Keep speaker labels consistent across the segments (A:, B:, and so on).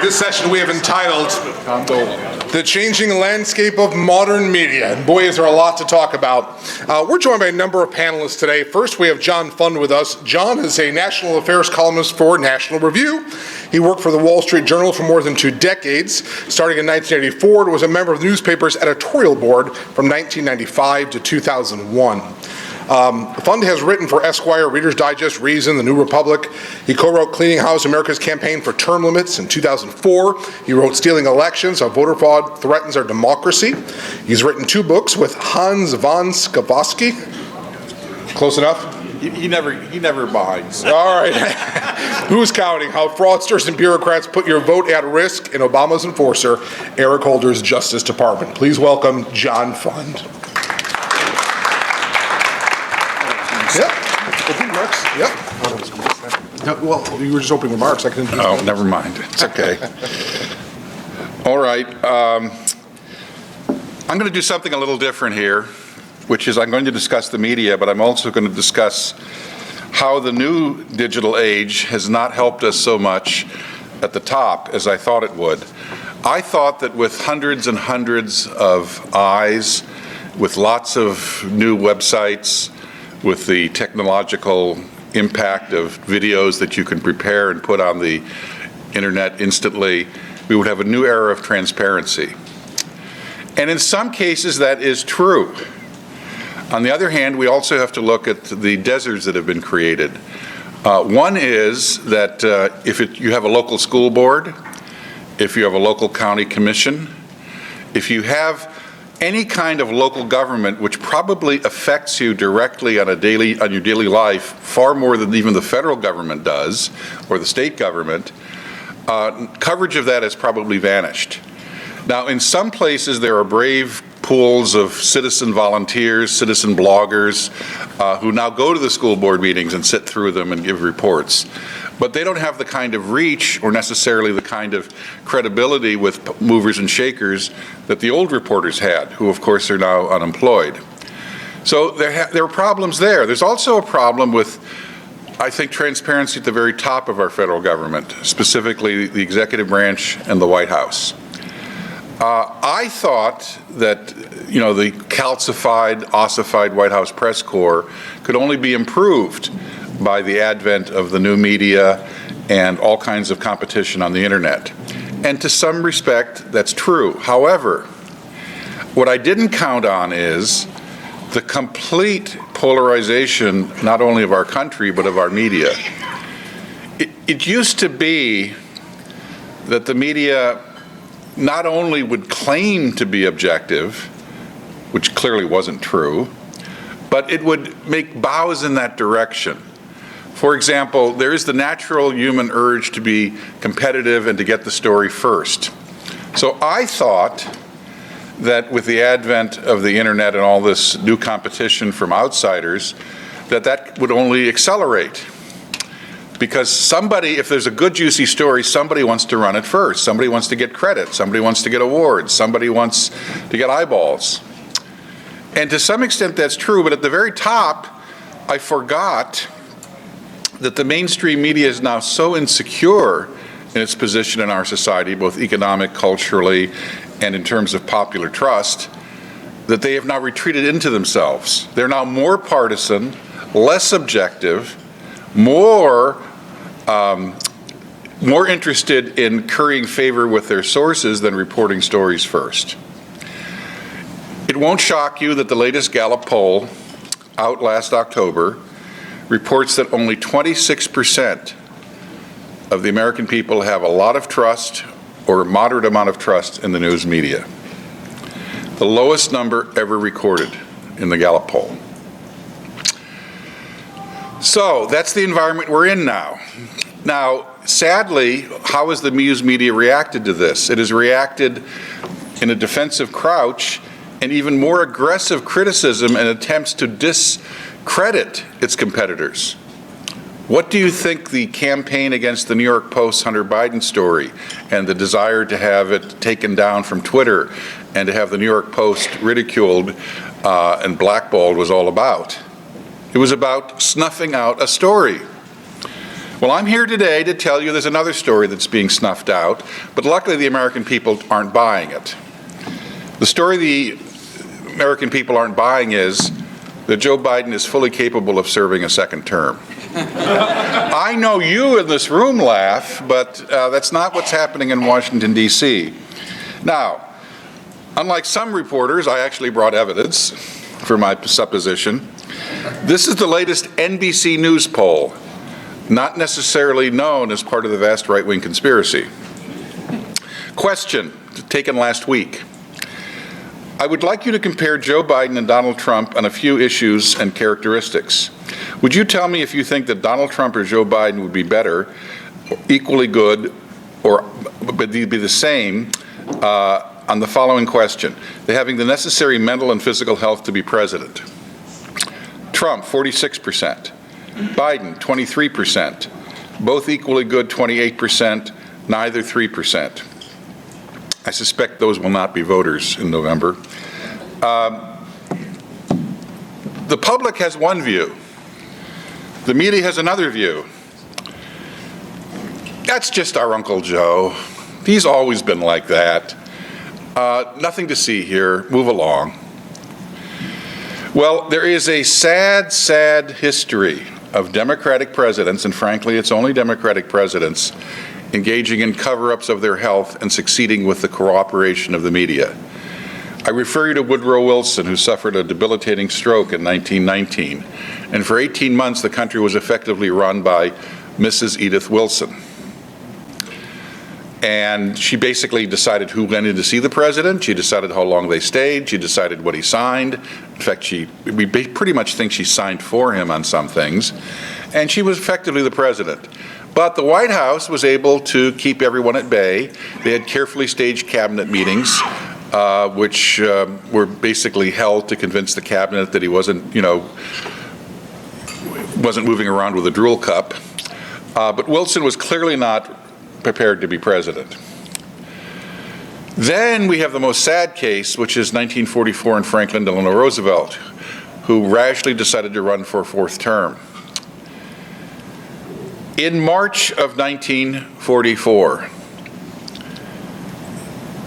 A: This session we have entitled The Changing Landscape of Modern Media. And boy, is there a lot to talk about. We're joined by a number of panelists today. First, we have John Fund with us. John is a national affairs columnist for National Review. He worked for the Wall Street Journal for more than 2 decades. Starting in 1984, and was a member of the newspaper's editorial board from 1995 to 2001. Fund has written for Esquire, Reader's Digest, Reason, The New Republic. He co-wrote Cleaning House, America's Campaign for Term Limits in 2004. He wrote Stealing Elections, How Voter Fraud Threatens Our Democracy. He's written 2 books with Hans von Skalbowski. Close enough?
B: He never binds.
A: All right. Who's counting? How fraudsters and bureaucrats put your vote at risk in Obama's enforcer, Eric Holder's Justice Department. Please welcome John Fund. Yep. Opening remarks? Yep. Well, you were just opening remarks. I couldn't do that.
B: Oh, never mind. It's okay. All right. I'm going to do something a little different here, which is I'm going to discuss the media, but I'm also going to discuss how the new digital age has not helped us so much at the top as I thought it would. I thought that with hundreds and hundreds of eyes, with lots of new websites, with the technological impact of videos that you can prepare and put on the internet instantly, we would have a new era of transparency. And in some cases that is true. On the other hand, we also have to look at the deserts that have been created. One is that if you have a local school board, if you have a local county commission, if you have any kind of local government which probably affects you directly on your daily life far more than even the federal government does, or the state government, coverage of that has probably vanished. Now, in some places there are brave pools of citizen volunteers, citizen bloggers, who now go to the school board meetings and sit through them and give reports. But they don't have the kind of reach or necessarily the kind of credibility with movers and shakers that the old reporters had, who of course are now unemployed. So there are problems there. There's also a problem with, I think, transparency at the very top of our federal government, specifically the executive branch and the White House. I thought that, the calcified, ossified White House press corps could only be improved by the advent of the new media and all kinds of competition on the internet. And to some respect, that's true. However, what I didn't count on is the complete polarization, not only of our country, but of our media. It used to be that the media not only would claim to be objective, which clearly wasn't true, but it would make bows in that direction. For example, there is the natural human urge to be competitive and to get the story first. So I thought that with the advent of the internet and all this new competition from outsiders, that would only accelerate. Because somebody, if there's a good juicy story, somebody wants to run it first. Somebody wants to get credit. Somebody wants to get awards. Somebody wants to get eyeballs. And to some extent that's true, but at the very top, I forgot that the mainstream media is now so insecure in its position in our society, both economic, culturally, and in terms of popular trust, that they have now retreated into themselves. They're now more partisan, less objective, more interested in currying favor with their sources than reporting stories first. It won't shock you that the latest Gallup poll, out last October, reports that only 26% of the American people have a lot of trust or a moderate amount of trust in the news media. The lowest number ever recorded in the Gallup poll. So that's the environment we're in now. Now, sadly, how has the news media reacted to this? It has reacted in a defensive crouch and even more aggressive criticism and attempts to discredit its competitors. What do you think the campaign against the New York Post's Hunter Biden story and the desire to have it taken down from Twitter and to have the New York Post ridiculed and blackballed was all about? It was about snuffing out a story. Well, I'm here today to tell you there's another story that's being snuffed out, but luckily the American people aren't buying it. The story the American people aren't buying is that Joe Biden is fully capable of serving a second term. I know you in this room laugh, but that's not what's happening in Washington, D.C. Now, unlike some reporters, I actually brought evidence for my supposition. This is the latest NBC News poll, not necessarily known as part of the vast right-wing conspiracy. Question, taken last week. I would like you to compare Joe Biden and Donald Trump on a few issues and characteristics. Would you tell me if you think that Donald Trump or Joe Biden would be better, equally good, or be the same on the following question? They having the necessary mental and physical health to be president. Trump, 46%. Biden, 23%. Both equally good, 28%. Neither, 3%. I suspect those will not be voters in November. The public has one view. The media has another view. That's just our Uncle Joe. He's always been like that. Nothing to see here. Move along. Well, there is a sad, sad history of Democratic presidents, and frankly, it's only Democratic presidents, engaging in cover-ups of their health and succeeding with the cooperation of the media. I refer you to Woodrow Wilson, who suffered a debilitating stroke in 1919, and for 18 months the country was effectively run by Mrs. Edith Wilson. And she basically decided who went in to see the president, she decided how long they stayed, she decided what he signed. In fact, we pretty much think she signed for him on some things, and she was effectively the president. But the White House was able to keep everyone at bay. They had carefully staged cabinet meetings, which were basically held to convince the cabinet that he wasn't moving around with a drool cup. But Wilson was clearly not prepared to be president. Then we have the most sad case, which is 1944 and Franklin Delano Roosevelt, who rashly decided to run for a fourth term. In March of 1944,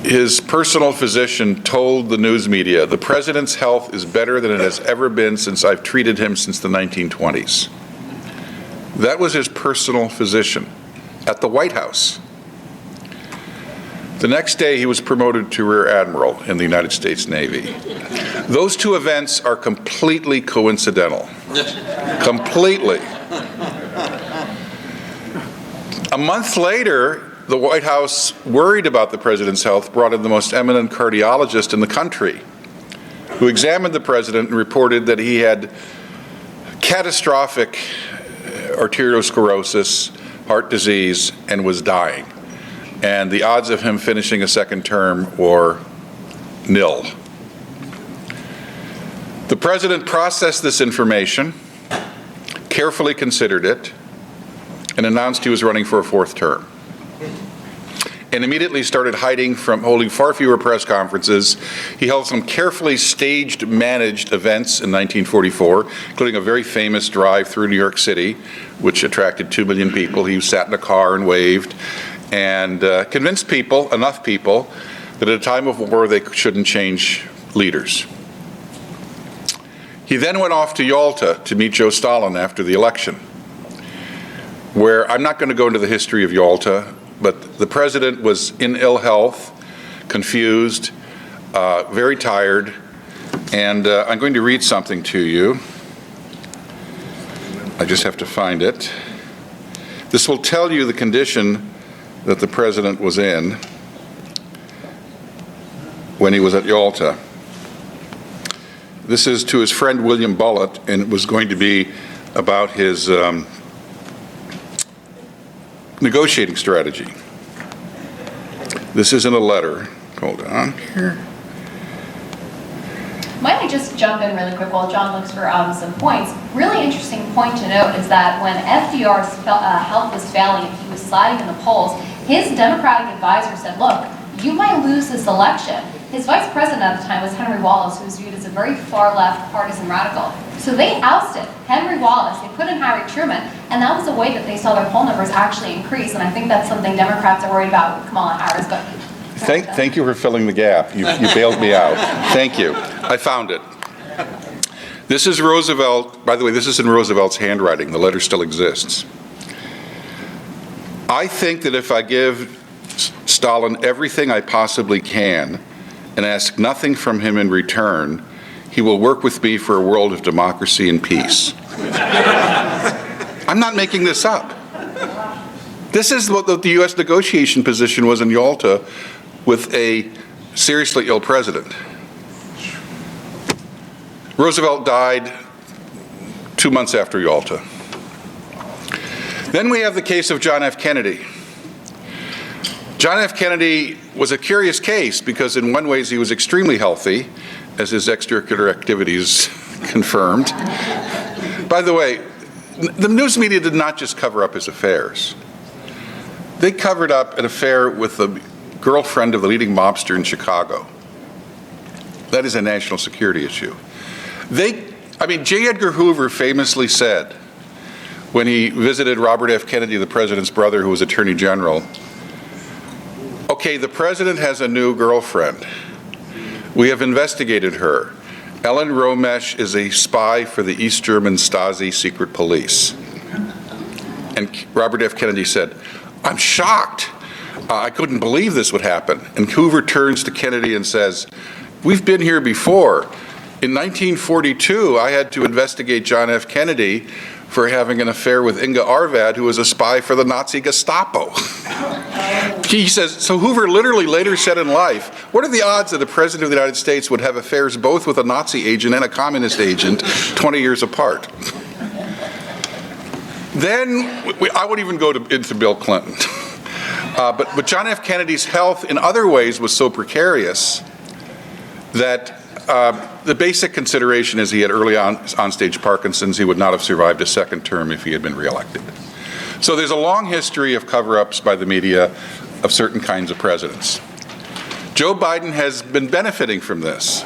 B: his personal physician told the news media, "The president's health is better than it has ever been since I've treated him since the 1920s." That was his personal physician at the White House. The next day, he was promoted to Rear Admiral in the United States Navy. Those two events are completely coincidental. Completely. A month later, the White House, worried about the president's health, brought in the most eminent cardiologist in the country, who examined the president and reported that he had catastrophic arteriosclerosis, heart disease, and was dying. And the odds of him finishing a second term were nil. The president processed this information, carefully considered it, and announced he was running for a fourth term. And immediately started holding far fewer press conferences. He held some carefully staged, managed events in 1944, including a very famous drive through New York City, which attracted 2 million people. He sat in a car and waved, and convinced people, enough people, that at a time of war they shouldn't change leaders. He then went off to Yalta to meet Joe Stalin after the election, where I'm not going to go into the history of Yalta, but the president was in ill health, confused, very tired, and I'm going to read something to you. I just have to find it. This will tell you the condition that the president was in when he was at Yalta. This is to his friend William Bullitt, and it was going to be about his negotiating strategy. This isn't a letter. Hold on here.
C: Might I just jump in really quick while John looks for some points? Really interesting point to note is that when FDR's health was failing and he was sliding in the polls, his Democratic advisor said, look, you might lose this election, His vice president at the time was Henry Wallace, who was viewed as a very far-left partisan radical. So they ousted Henry Wallace, they put in Harry Truman, and that was a way that they saw their poll numbers actually increase, and I think that's something Democrats are worried about with Kamala Harris. But
B: Thank you for filling the gap. You bailed me out. Thank you. I found it. This is Roosevelt. By the way, this is in Roosevelt's handwriting. The letter still exists. I think that if I give Stalin everything I possibly can and ask nothing from him in return, he will work with me for a world of democracy and peace. I'm not making this up. This is what the U.S. negotiation position was in Yalta with a seriously ill president. Roosevelt died 2 months after Yalta. Then we have the case of John F. Kennedy. John F. Kennedy was a curious case because in one way he was extremely healthy, as his extracurricular activities confirmed. By the way, the news media did not just cover up his affairs. They covered up an affair with the girlfriend of the leading mobster in Chicago. That is a national security issue. J. Edgar Hoover famously said, when he visited Robert F. Kennedy, the president's brother, who was Attorney General, okay, the president has a new girlfriend. We have investigated her. Ellen Romesh is a spy for the East German Stasi secret police. And Robert F. Kennedy said, I'm shocked. I couldn't believe this would happen. And Hoover turns to Kennedy and says, we've been here before. In 1942, I had to investigate John F. Kennedy for having an affair with Inga Arvad, who was a spy for the Nazi Gestapo. He says, so Hoover literally later said in life, what are the odds that the President of the United States would have affairs both with a Nazi agent and a communist agent 20 years apart? Then, I wouldn't even go into Bill Clinton. But John F. Kennedy's health in other ways was so precarious that the basic consideration is he had early on-stage Parkinson's. He would not have survived a second term if he had been reelected. So there's a long history of cover-ups by the media of certain kinds of presidents. Joe Biden has been benefiting from this.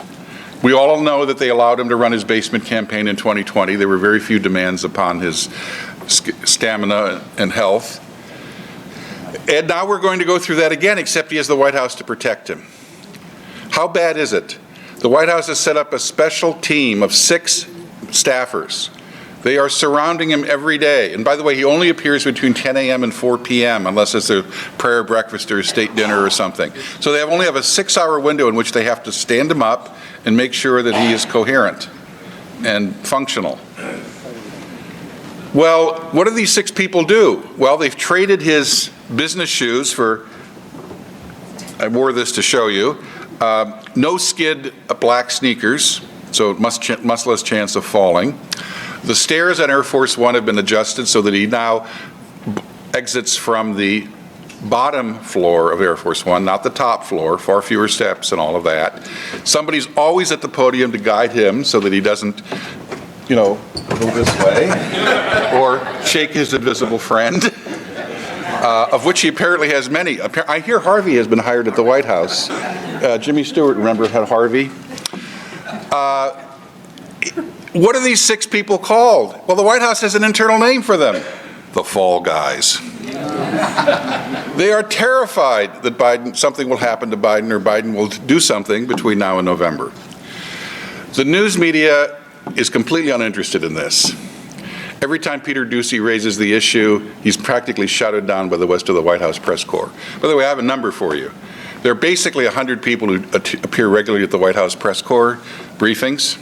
B: We all know that they allowed him to run his basement campaign in 2020. There were very few demands upon his stamina and health. And now we're going to go through that again, except he has the White House to protect him. How bad is it? The White House has set up a special team of 6 staffers. They are surrounding him every day. And by the way, he only appears between 10 a.m. and 4 p.m. unless it's a prayer breakfast or a state dinner or something. So they only have a 6-hour window in which they have to stand him up and make sure that he is coherent and functional. Well, what do these 6 people do? Well, they've traded his business shoes for, I wore this to show you, no skid black sneakers, so much less chance of falling. The stairs on Air Force One have been adjusted so that he now exits from the bottom floor of Air Force One, not the top floor, far fewer steps and all of that. Somebody's always at the podium to guide him so that he doesn't, go this way or shake his invisible friend, of which he apparently has many. I hear Harvey has been hired at the White House. Jimmy Stewart, remember, had Harvey. What are these 6 people called? Well, the White House has an internal name for them. The Fall Guys. They are terrified that something will happen to Biden or Biden will do something between now and November. The news media is completely uninterested in this. Every time Peter Doocy raises the issue, he's practically shouted down by the rest of the White House press corps. By the way, I have a number for you. There are basically 100 people who appear regularly at the White House press corps briefings.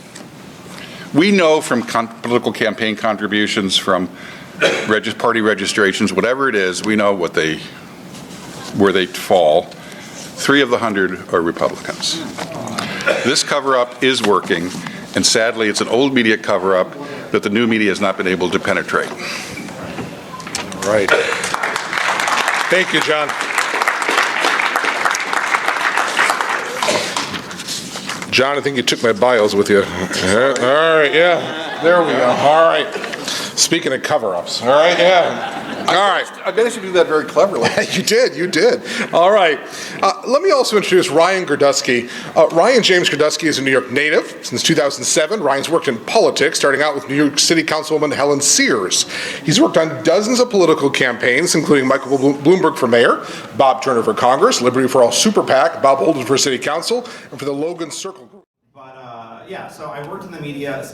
B: We know from political campaign contributions, from party registrations, whatever it is, we know where they fall. 3 of the 100 are Republicans. This cover-up is working, and sadly, it's an old media cover-up that the new media has not been able to penetrate.
A: All right. Thank you, John. John, I think you took my bios with you. All right, yeah. There we go. All right. Speaking of cover-ups, all right, yeah. All right.
B: I managed to do that very cleverly.
A: You did. All right. Let me also introduce Ryan Girdusky. Ryan James Girdusky is a New York native. Since 2007, Ryan's worked in politics, starting out with New York City Councilwoman Helen Sears. He's worked on dozens of political campaigns, including Michael Bloomberg for mayor, Bob Turner for Congress, Liberty for All Super PAC, Bob Holden for city council, and for the Logan Circle Group.
D: Yeah, so I worked in the media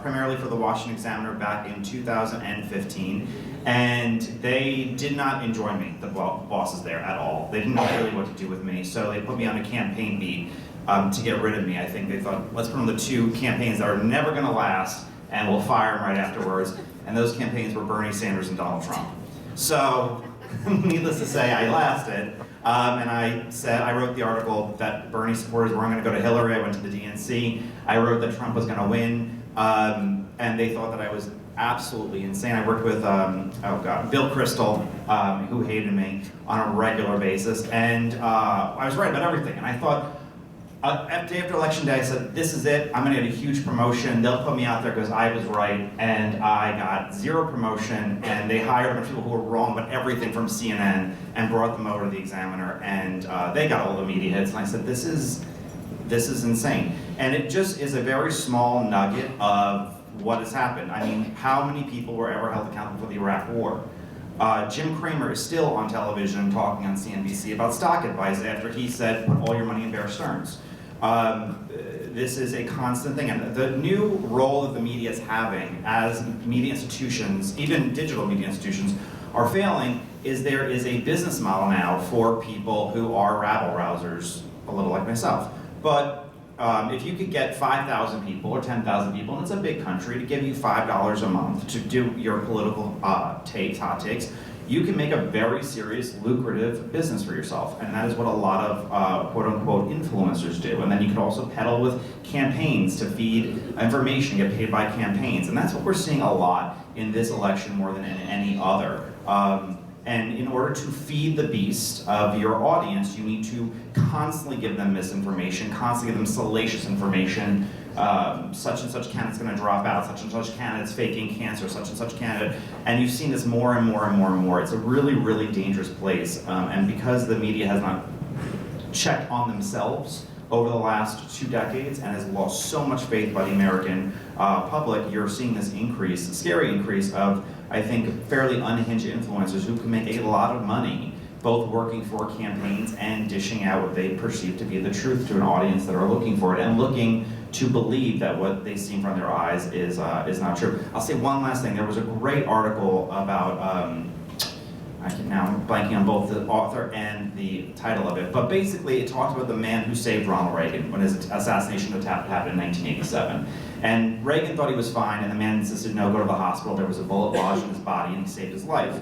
D: primarily for the Washington Examiner back in 2015, and they did not enjoy me, the bosses there, at all. They didn't know really what to do with me, so they put me on a campaign beat to get rid of me. I think they thought, let's put on the two campaigns that are never going to last, and we'll fire them right afterwards. And those campaigns were Bernie Sanders and Donald Trump. So, needless to say, I lasted. And I wrote the article that Bernie supporters weren't going to go to Hillary. I went to the DNC. I wrote that Trump was going to win. And they thought that I was absolutely insane. I worked with, Bill Kristol, who hated me on a regular basis. And I was right about everything. And I thought, after election day, I said, this is it. I'm going to get a huge promotion. They'll put me out there because I was right. And I got zero promotion. And they hired a bunch of people who were wrong about everything from CNN and brought them over to the Examiner. And they got all the media hits. And I said, this is insane. And it just is a very small nugget of what has happened. I mean, how many people were ever held accountable for the Iraq War? Jim Cramer is still on television talking on CNBC about stock advice after he said, put all your money in Bear Stearns. This is a constant thing, and the new role that the media is having as media institutions, even digital media institutions, are failing, is there is a business model now for people who are rabble-rousers, a little like myself. But if you could get 5,000 people or 10,000 people, and it's a big country, to give you $5 a month to do your political hot takes, you can make a very serious, lucrative business for yourself. And that is what a lot of quote-unquote influencers do. And then you can also peddle with campaigns to feed information, get paid by campaigns. And that's what we're seeing a lot in this election more than in any other. And in order to feed the beast of your audience, you need to constantly give them misinformation, constantly give them salacious information. Such and such candidate's going to drop out, such and such candidate's faking cancer, such and such candidate. And you've seen this more and more and more and more. It's a really, really dangerous place. And because the media has not checked on themselves over the last 2 decades and has lost so much faith by the American public, you're seeing this increase, a scary increase of, I think, fairly unhinged influencers who can make a lot of money both working for campaigns and dishing out what they perceive to be the truth to an audience that are looking for it and looking to believe that what they see in front of their eyes is not true. I'll say one last thing. There was a great article about, now I'm blanking on both the author and the title of it, but basically it talks about the man who saved Ronald Reagan when his assassination attempt happened in 1987. And Reagan thought he was fine, and the man insisted, no, go to the hospital. There was a bullet lodged in his body, and he saved his life.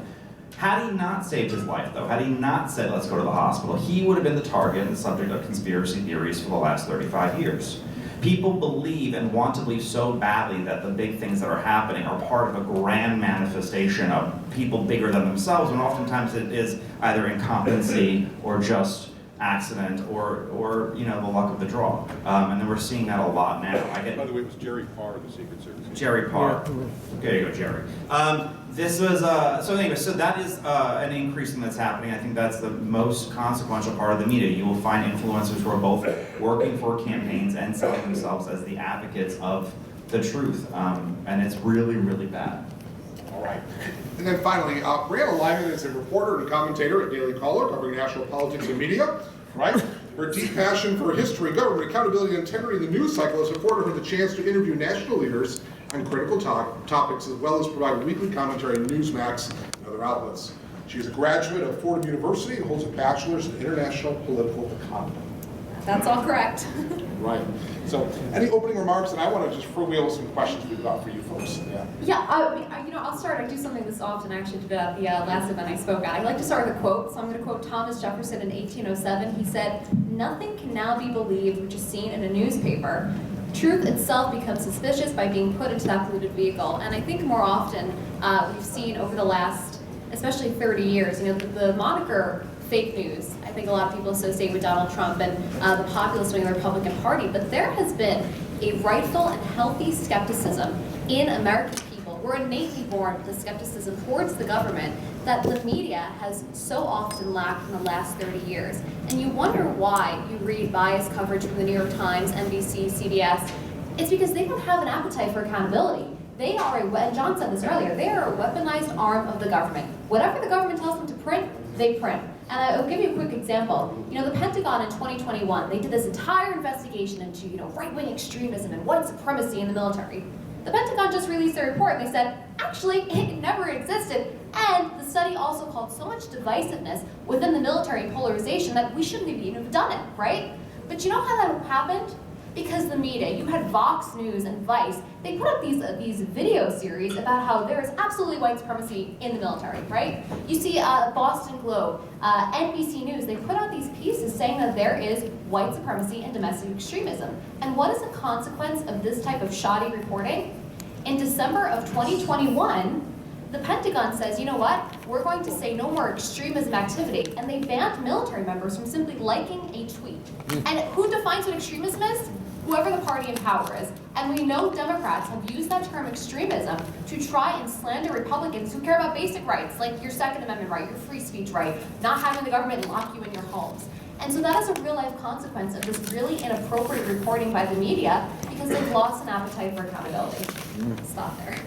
D: Had he not saved his life, though, had he not said, let's go to the hospital, he would have been the target and the subject of conspiracy theories for the last 35 years. People believe and want to believe so badly that the big things that are happening are part of a grand manifestation of people bigger than themselves, when oftentimes it is either incompetency or just accident or you know, the luck of the draw. And then we're seeing that a lot now.
B: By the way, it was Jerry Parr, the Secret Service.
D: Jerry Parr. There you go, Jerry. This was, so anyway, so that is an increase in that's happening. I think that's the most consequential part of the media. You will find influencers who are both working for campaigns and selling themselves as the advocates of the truth. And it's really, really bad.
A: All right. And then finally, Brianna Lyman is a reporter and commentator at Daily Caller, covering national politics and media, right? Her deep passion for history, government, accountability, and integrity in the news cycle has afforded her the chance to interview national leaders on critical topics, as well as provide weekly commentary on Newsmax and other outlets. She is a graduate of Fordham University and holds a bachelor's in international political economy.
C: That's all correct.
A: Right. So, any opening remarks? And I want to just freewheel some questions we've got for you folks.
C: Yeah, you know, I'll start. I do something this often. I actually did it at the last event I spoke at. I like to start with a quote, so I'm going to quote Thomas Jefferson in 1807. He said, "Nothing can now be believed which is seen in a newspaper. Truth itself becomes suspicious by being put into that polluted vehicle." And I think more often we've seen over the last, especially 30 years, you know, the moniker fake news, I think a lot of people associate with Donald Trump and the populist wing of the Republican Party, but there has been a rightful and healthy skepticism in American people people. We're innately born with the skepticism towards the government that the media has so often lacked in the last 30 years. And you wonder why you read biased coverage from the New York Times, NBC, CBS. It's because they don't have an appetite for accountability. They are, and John said this earlier, they are a weaponized arm of the government. Whatever the government tells them to print, they print. And I'll give you a quick example. You know, the Pentagon in 2021, they did this entire investigation into, right-wing extremism and white supremacy in the military. The Pentagon just released their report and they said, actually, it never existed. And the study also called so much divisiveness within the military polarization that we shouldn't have even done it, right? But you know how that happened? Because the media, you had Vox News and Vice, they put up these video series about how there is absolutely white supremacy in the military, right? You see Boston Globe, NBC News, they put out these pieces saying that there is white supremacy and domestic extremism. And what is the consequence of this type of shoddy reporting? In December of 2021, the Pentagon says, you know what, we're going to say no more extremism activity, and they banned military members from simply liking a tweet. And who defines what extremism is? Whoever the party in power is. And we know Democrats have used that term extremism to try and slander Republicans who care about basic rights, like your Second Amendment right, your free speech right, not having the government lock you in your homes. And so that is a real-life consequence of this really inappropriate reporting by the media because they've lost an appetite for accountability. Stop there.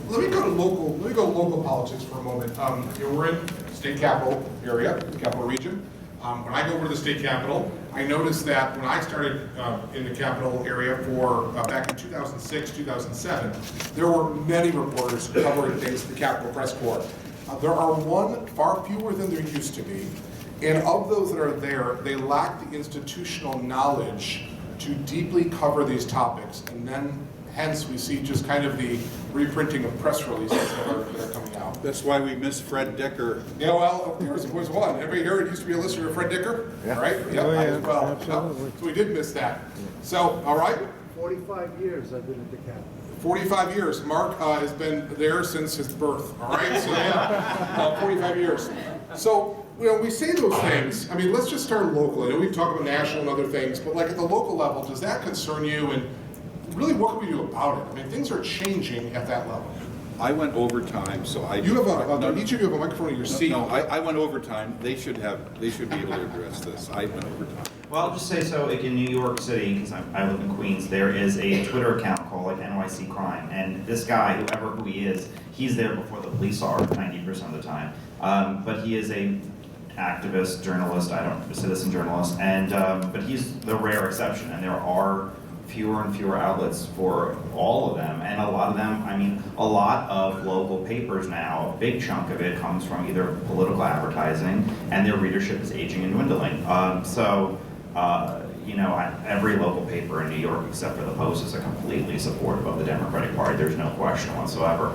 A: Let me go to local politics for a moment. We're in state capital area, the capital region. When I go over to the state capitol, I noticed that when I started in the capital area for back in 2006, 2007, there were many reporters covering things at the Capitol Press Corps. There are far fewer than there used to be. And of those that are there, they lack the institutional knowledge to deeply cover these topics. And then, hence, we see just kind of the reprinting of press releases that are coming out.
B: That's why we miss Fred Dicker.
A: Yeah, well, there's one. Everybody here used to be a listener of Fred Dicker,
E: Yeah.
A: right? Yeah,
E: Oh,
A: I
E: yeah,
A: as well.
E: absolutely.
A: So we did miss that. So, all right,
E: 45 years I've been at the Capitol.
A: 45 years. Mark has been there since his birth, all right? So, yeah, 45 years. So, we say those things. I mean, let's just start locally. I know we've talked about national and other things, but like at the local level, does that concern you? And really, what can we do about it? I mean, things are changing at that level.
B: I went overtime, so I...
A: You have each of you have a microphone in your seat.
B: No, I went overtime. They should be able to address this. I went overtime.
D: Well, I'll just say so, like in New York City, because I live in Queens, there is a Twitter account called like NYC Crime, and this guy, who he is, he's there before the police are 90% of the time. But he is a activist, journalist, citizen journalist, and but he's the rare exception, and there are fewer and fewer outlets for all of them, and a lot of them, a lot of local papers now, a big chunk of it comes from either political advertising, and their readership is aging and dwindling. Every local paper in New York, except for the Post, is completely supportive of the Democratic Party. There's no question whatsoever.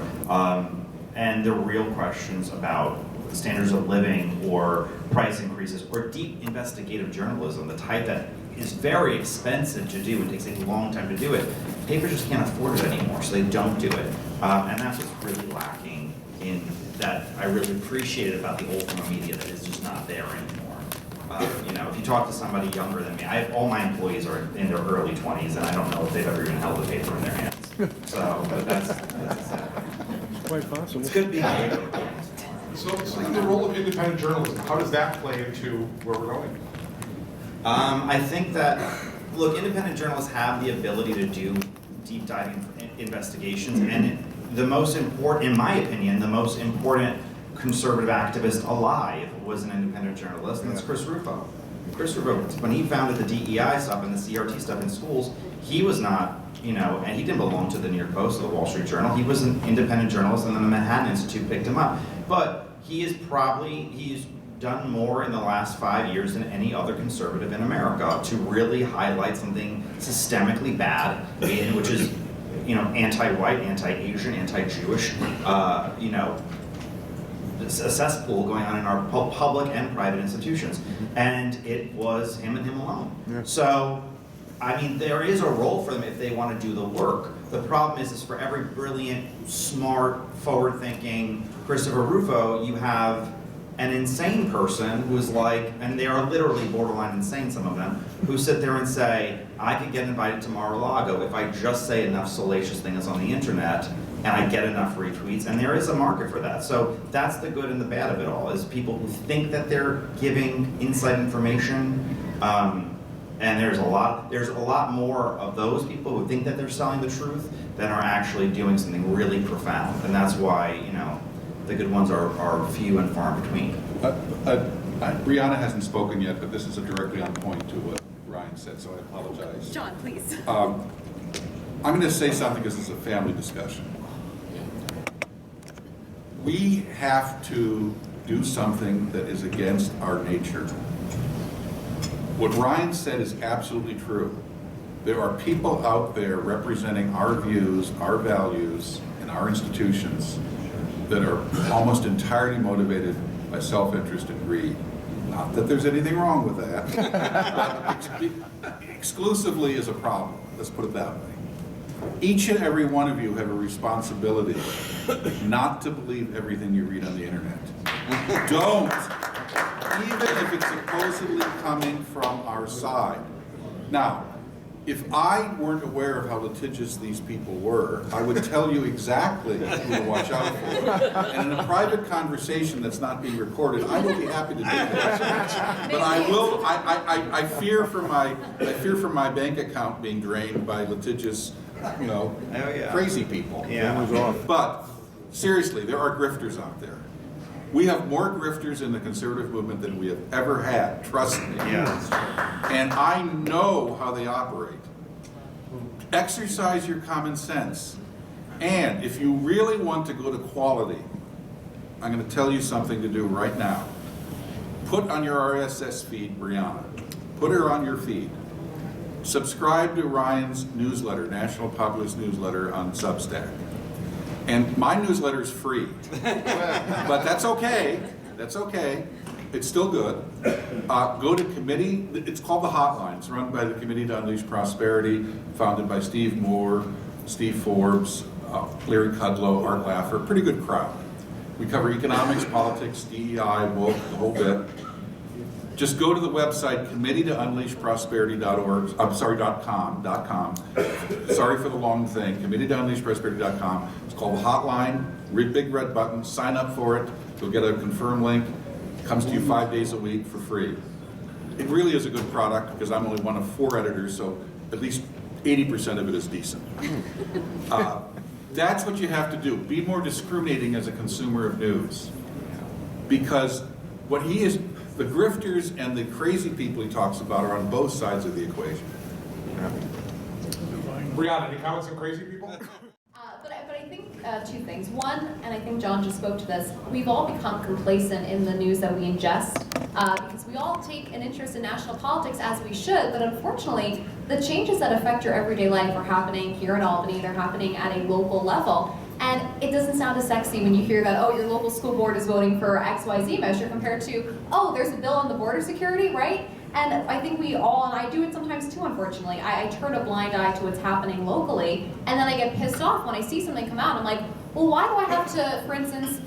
D: And the real questions about standards of living or price increases or deep investigative journalism, the type that is very expensive to do and takes a long time to do it, papers just can't afford it anymore, so they don't do it. And that's what's really lacking in that I really appreciated about the old form of media that is just not there anymore. If you talk to somebody younger than me, all my employees are in their early 20s, and I don't know if they've ever even held a paper in their hands. So, but that's
E: Quite possible.
D: it's good behavior.
A: So in the role of independent journalism, how does that play into where we're going?
D: I think that, look, independent journalists have the ability to do deep diving investigations, and the most important, in my opinion, the most important conservative activist alive was an independent journalist, and that's Chris Rufo. Chris Rufo, when he founded the DEI stuff and the CRT stuff in schools, he was not, and he didn't belong to the New York Post or the Wall Street Journal. He was an independent journalist, and then the Manhattan Institute picked him up. But he's done more in the last 5 years than any other conservative in America to really highlight something systemically bad, which is, anti-white, anti-Asian, anti-Jewish, a cesspool going on in our public and private institutions. And it was him and him alone. Yeah. So, there is a role for them if they want to do the work. The problem is for every brilliant, smart, forward-thinking Christopher Rufo, you have an insane person who's and they are literally borderline insane, some of them, who sit there and say, I could get invited to Mar-a-Lago if I just say enough salacious things on the internet, and I get enough retweets, and there is a market for that. So that's the good and the bad of it all, is people who think that they're giving inside information, and there's a lot more of those people who think that they're selling the truth than are actually doing something really profound. And that's why, you know, the good ones are few and far between.
B: Brianna hasn't spoken yet, but this is directly on point to what Ryan said, so I apologize.
C: John, please.
B: I'm going to say something because it's a family discussion. We have to do something that is against our nature. What Ryan said is absolutely true. There are people out there representing our views, our values, and our institutions that are almost entirely motivated by self-interest and greed. Not that there's anything wrong with that. But exclusively is a problem. Let's put it that way. Each and every one of you have a responsibility not to believe everything you read on the internet. Don't. Even if it's supposedly coming from our side. Now, if I weren't aware of how litigious these people were, I would tell you exactly who to watch out for. And in a private conversation that's not being recorded, I will be happy to do that. But I will. I fear for my bank account being drained by litigious, you know, crazy people.
D: Yeah.
B: But seriously, there are grifters out there. We have more grifters in the conservative movement than we have ever had, trust me.
D: Yeah.
B: And I know how they operate. Exercise your common sense. And if you really want to go to quality, I'm going to tell you something to do right now. Put on your RSS feed Brianna. Put her on your feed. Subscribe to Ryan's newsletter, National Populist Newsletter on Substack. And my newsletter is free, but that's okay. That's okay. It's still good. Go to committee. It's called The Hotline. It's run by the Committee to Unleash Prosperity, founded by Steve Moore, Steve Forbes, Larry Kudlow, Art Laffer. Pretty good crowd. We cover economics, politics, DEI, woke, the whole bit. Just go to the website committeetounleashprosperity.org. I'm sorry, .com. Sorry for the long thing. Committeetounleashprosperity.com. It's called The Hotline. Big red button. Sign up for it. You'll get a confirm link. It comes to you 5 days a week for free. It really is a good product because I'm only one of 4 editors, so at least 80% of it is decent. That's what you have to do. Be more discriminating as a consumer of news. Because what he is, the grifters and the crazy people he talks about are on both sides of the equation.
A: Brianna, any comments on crazy people?
C: But I think two things. One, and I think John just spoke to this, we've all become complacent in the news that we ingest because we all take an interest in national politics as we should, but unfortunately, the changes that affect your everyday life are happening here in Albany, they're happening at a local level. And it doesn't sound as sexy when you hear that, oh, your local school board is voting for XYZ measure compared to, oh, there's a bill on the border security, right? And I think we all, and I do it sometimes too, unfortunately, I turn a blind eye to what's happening locally, and then I get pissed off when I see something come out. I'm like, well, why do I have to, for instance,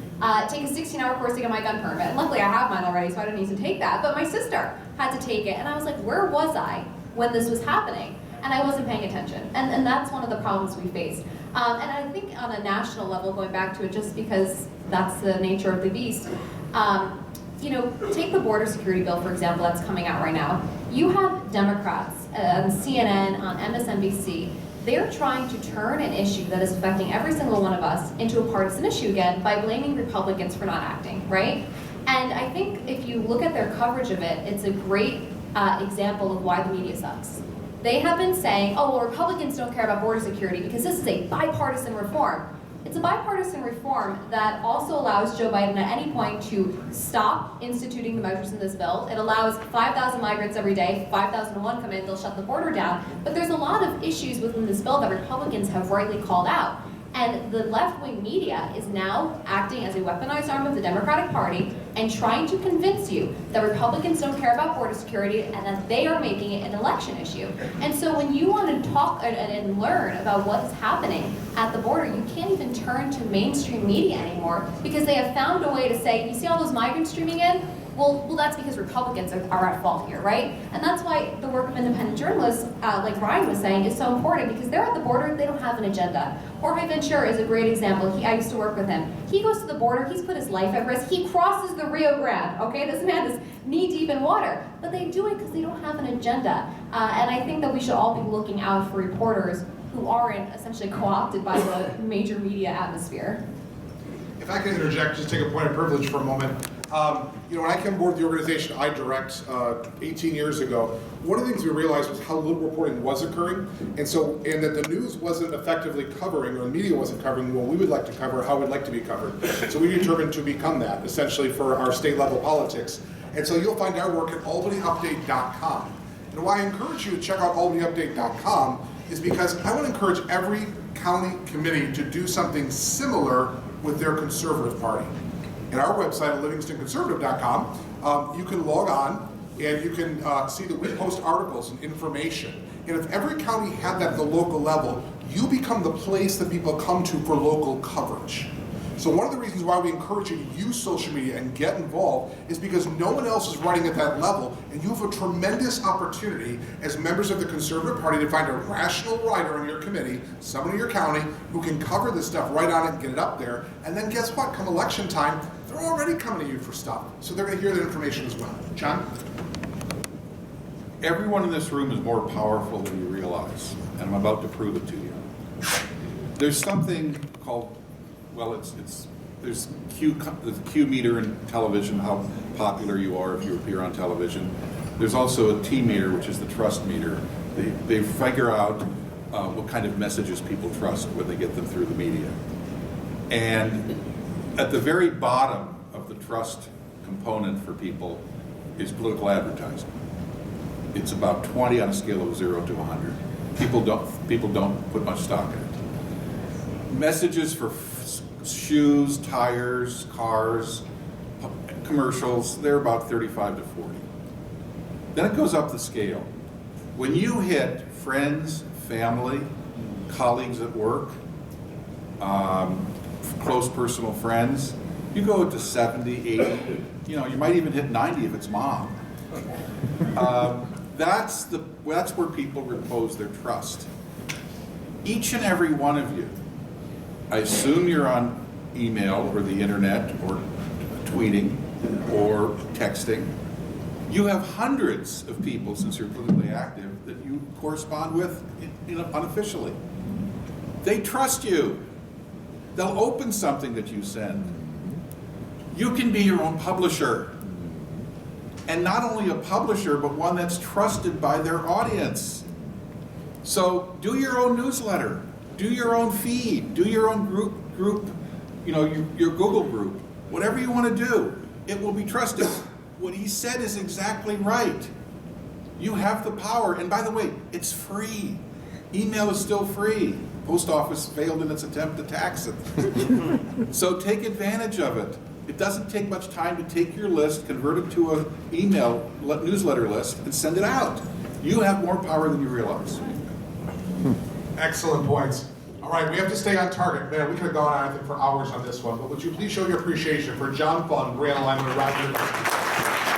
C: take a 16-hour course to get my gun permit? And luckily I have mine already, so I don't need to take that. But my sister had to take it, and I was like, where was I when this was happening? And I wasn't paying attention. And that's one of the problems we face. And I think on a national level, going back to it, just because that's the nature of the beast, you know, take the border security bill, for example, that's coming out right now. You have Democrats on CNN, on MSNBC, they're trying to turn an issue that is affecting every single one of us into a partisan issue again by blaming Republicans for not acting, right? And I think if you look at their coverage of it, it's a great example of why the media sucks. They have been saying, oh, well, Republicans don't care about border security because this is a bipartisan reform. It's a bipartisan reform that also allows Joe Biden at any point to stop instituting the measures in this bill. It allows 5,000 migrants every day. If 5,001 come in, they'll shut the border down. But there's a lot of issues within this bill that Republicans have rightly called out. And the left-wing media is now acting as a weaponized arm of the Democratic Party and trying to convince you that Republicans don't care about border security and that they are making it an election issue. And so when you want to talk and learn about what's happening at the border, you can't even turn to mainstream media anymore because they have found a way to say, you see all those migrants streaming in? well, that's because Republicans are at fault here, right? And that's why the work of independent journalists, like Brian was saying, is so important, because they're at the border, they don't have an agenda. Jorge Ventura is a great example. I used to work with him. He goes to the border, he's put his life at risk, he crosses the Rio Grande, okay? This man is knee-deep in water. But they do it because they don't have an agenda. And I think that we should all be looking out for reporters who aren't essentially co-opted by the major media atmosphere.
A: If I can interject, just take a point of privilege for a moment. When I came aboard the organization I direct 18 years ago, one of the things we realized was how little reporting was occurring, and that the news wasn't effectively covering, or the media wasn't covering what we would like to cover, how we'd like to be covered. So we determined to become that, essentially, for our state level politics. And so you'll find our work at albanyupdate.com. And why I encourage you to check out albanyupdate.com is because I want to encourage every county committee to do something similar with their conservative party. At our website at livingstonconservative.com, you can log on and you can see that we post articles and information. And if every county had that at the local level, you become the place that people come to for local coverage. So one of the reasons why we encourage you to use social media and get involved is because no one else is running at that level, and you have a tremendous opportunity as members of the Conservative Party to find a rational writer on your committee, someone in your county, who can cover this stuff right on it and get it up there. And then guess what? Come election time, they're already coming to you for stuff. So they're going to hear that information as well. John?
B: Everyone in this room is more powerful than you realize, and I'm about to prove it to you. There's something called, there's the Q meter in television, how popular you are if you appear on television. There's also a T meter, which is the trust meter. They figure out what kind of messages people trust when they get them through the media. And at the very bottom of the trust component for people is political advertising. It's about 20 on a scale of 0 to 100. People don't put much stock in it. Messages for shoes, tires, cars, commercials, they're about 35 to 40. Then it goes up the scale. When you hit friends, family, colleagues at work, close personal friends, you go to 70, 80, you might even hit 90 if it's mom. That's where people repose their trust. Each and every one of you, I assume you're on email or the internet or tweeting or texting. You have hundreds of people, since you're politically active, that you correspond with unofficially. They trust you. They'll open something that you send. You can be your own publisher. And not only a publisher, but one that's trusted by their audience. So do your own newsletter, do your own feed, do your own group, your Google group, whatever you want to do, it will be trusted. What he said is exactly right. You have the power, and by the way, it's free. Email is still free. Post office failed in its attempt to tax it. So take advantage of it. It doesn't take much time to take your list, convert it to an email newsletter list, and send it out. You have more power than you realize.
A: Excellent points. All right, we have to stay on target. Man, we could have gone on, I think, for hours on this one, but would you please show your appreciation for John Fund, Brianna Lyman, and Roger Girdusky.